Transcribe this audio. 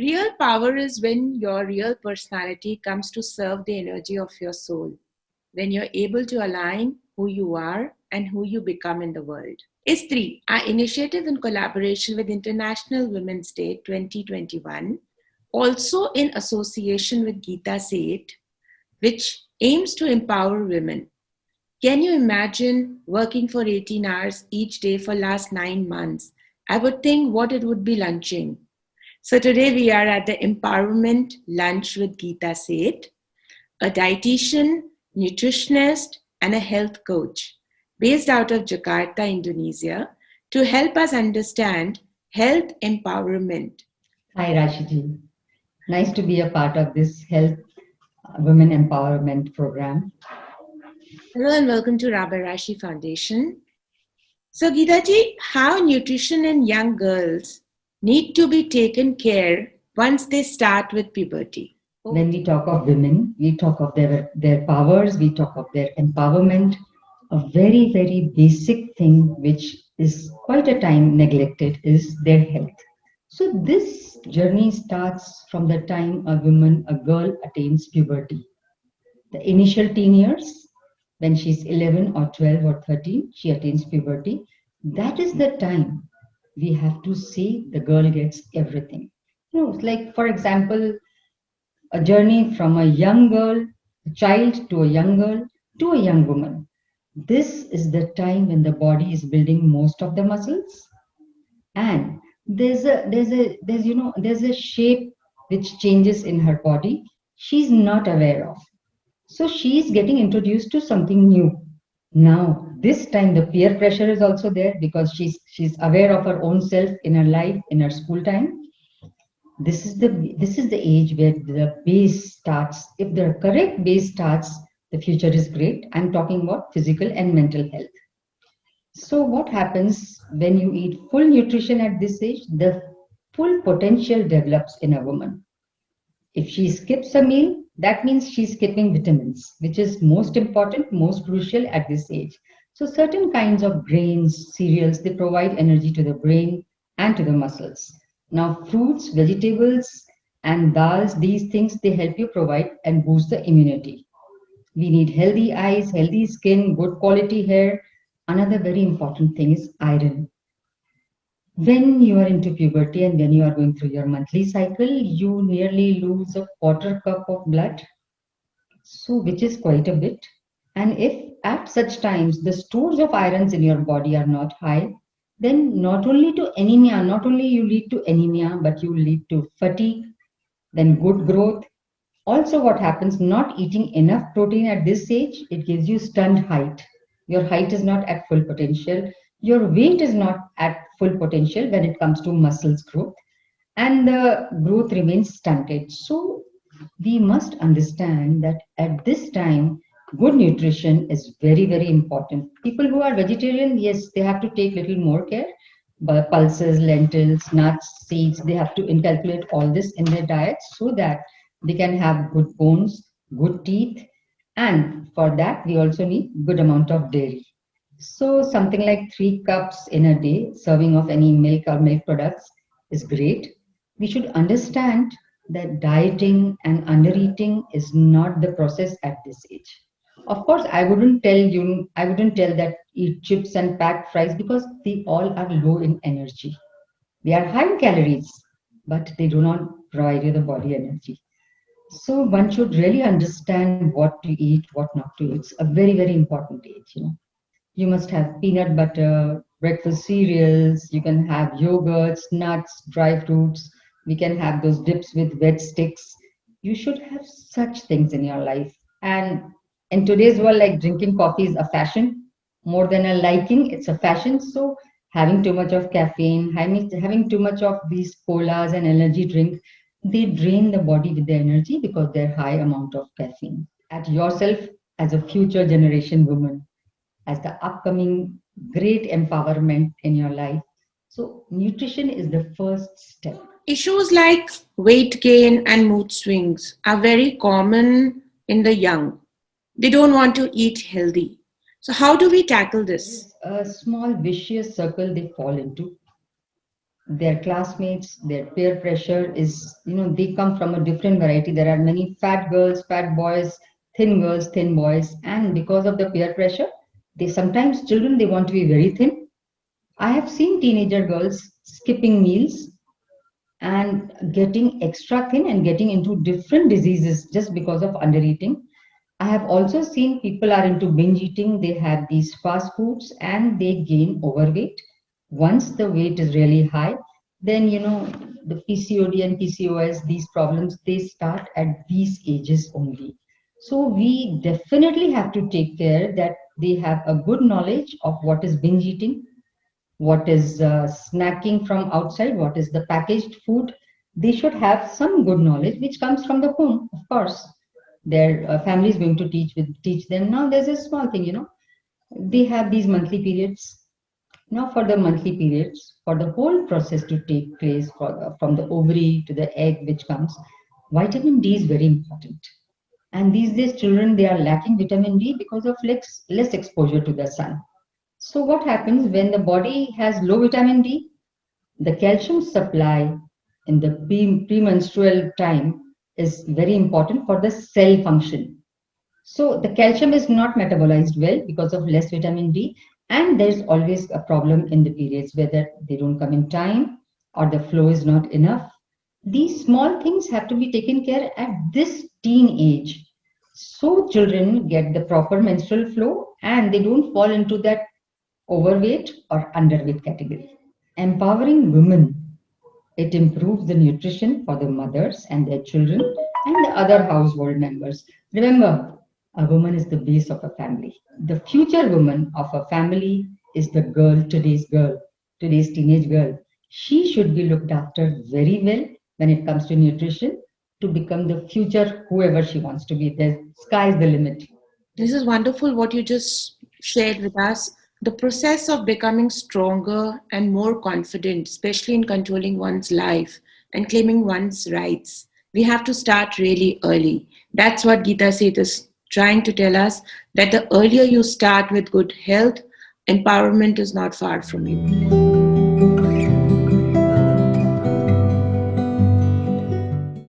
Real power is when your real personality comes to serve the energy of your soul, when you're able to align who you are and who you become in the world. ISTRI, our initiative in collaboration with International Women's Day 2021, also in association with Geeta Seth, which aims to empower women. Can you imagine working for 18 hours each day for last 9 months? I would think what it would be lunching. So today we are at the Empowerment Lunch with Geeta Seth, a dietitian, nutritionist, and a health coach based out of Jakarta, Indonesia, to help us understand health empowerment. Hi, Rashidi. Nice to be a part of this health women empowerment program. Hello and welcome to Rabarashi Foundation. So, Geetaji, how nutrition in young girls need to be taken care once they start with puberty? When we talk of women, we talk of their powers, we talk of their empowerment. A very, very basic thing which is quite a time neglected is their health. So this journey starts from the time a girl attains puberty. The initial teen years, when she's 11 or 12 or 13, she attains puberty. That is the time we have to say the girl gets everything. Like for example, a journey from a young girl, a child to a young girl to a young woman. This is the time when the body is building most of the muscles, and there's a shape which changes in her body she's not aware of. So she's getting introduced to something new. Now, this time the peer pressure is also there because she's aware of her own self in her life, in her school time. This is the age where the base starts. If the correct base starts, the future is great. I'm talking about physical and mental health. So what happens when you eat full nutrition at this age? The full potential develops in a woman. If she skips a meal, that means she's skipping vitamins, which is most important, most crucial at this age. So certain kinds of grains, cereals, they provide energy to the brain and to the muscles. Now, fruits, vegetables, and dals, these things, they help you provide and boost the immunity. We need healthy eyes, healthy skin, good quality hair. Another very important thing is iron. When you are into puberty and when you are going through your monthly cycle, you nearly lose a quarter cup of blood, so which is quite a bit. And if at such times the stores of irons in your body are not high, then not only you lead to anemia, but you lead to fatigue, then good growth. Also, what happens, not eating enough protein at this age, it gives you stunned height. Your height is not at full potential. Your weight is not at full potential when it comes to muscles growth, and the growth remains stunted. So, we must understand that at this time, good nutrition is very, very important. People who are vegetarian, yes, they have to take little more care. But pulses, lentils, nuts, seeds, they have to inculcate all this in their diet so that they can have good bones, good teeth, and for that we also need good amount of dairy. So something like 3 cups in a day, serving of any milk or milk products is great. We should understand that dieting and undereating is not the process at this age. Of course, I wouldn't tell that eat chips and packed fries because they all are low in energy. They are high in calories, but they do not provide you the body energy. So one should really understand what to eat, what not to eat. It's a very, very important age. You must have peanut butter, breakfast cereals, you can have yogurts, nuts, dry fruits. We can have those dips with veg sticks. You should have such things in your life. And in today's world, like drinking coffee is a fashion more than a liking, it's a fashion. So having too much of caffeine, having too much of these colas and energy drink, they drain the body with the energy because they're high amount of caffeine. At yourself as a future generation woman, as the upcoming great empowerment in your life. So, nutrition is the first step. Issues like weight gain and mood swings are very common in the young. They don't want to eat healthy. So, how do we tackle this? A small vicious circle they fall into. their classmates, their peer pressure is, they come from a different variety. There are many fat girls, fat boys, thin boys, and because of the peer pressure, they sometimes children they want to be very thin. I have seen teenager girls skipping meals and getting extra thin and getting into different diseases just because of undereating. I have also seen people are into binge eating. They have these fast foods and they gain overweight. Once the weight is really high, then the PCOD and PCOS, these problems, they start at these ages only. So we definitely have to take care that they have a good knowledge of what is binge eating, what is snacking from outside, what is the packaged food. They should have some good knowledge which comes from the home, of course. Their family is going to teach them. Now there's a small thing, they have these monthly periods. Now for the monthly periods, for the whole process to take place, from the ovary to the egg which comes, vitamin D is very important. And these days children, they are lacking vitamin D because of less exposure to the sun. So what happens when the body has low vitamin D? The calcium supply in the premenstrual time is very important for the cell function. So the calcium is not metabolized well because of less vitamin D, and there's always a problem in the periods, whether they don't come in time or the flow is not enough. These small things have to be taken care at this teen age. So children get the proper menstrual flow and they don't fall into that overweight or underweight category. Empowering women, it improves the nutrition for the mothers and their children and the other household members. Remember, a woman is the base of a family. The future woman of a family is the girl, today's teenage girl. She should be looked after very well when it comes to nutrition to become the future whoever she wants to be. The sky's the limit. This is wonderful what you just shared with us. The process of becoming stronger and more confident, especially in controlling one's life and claiming one's rights, we have to start really early. That's what Geeta Seth is trying to tell us, that the earlier you start with good health, empowerment is not far from you.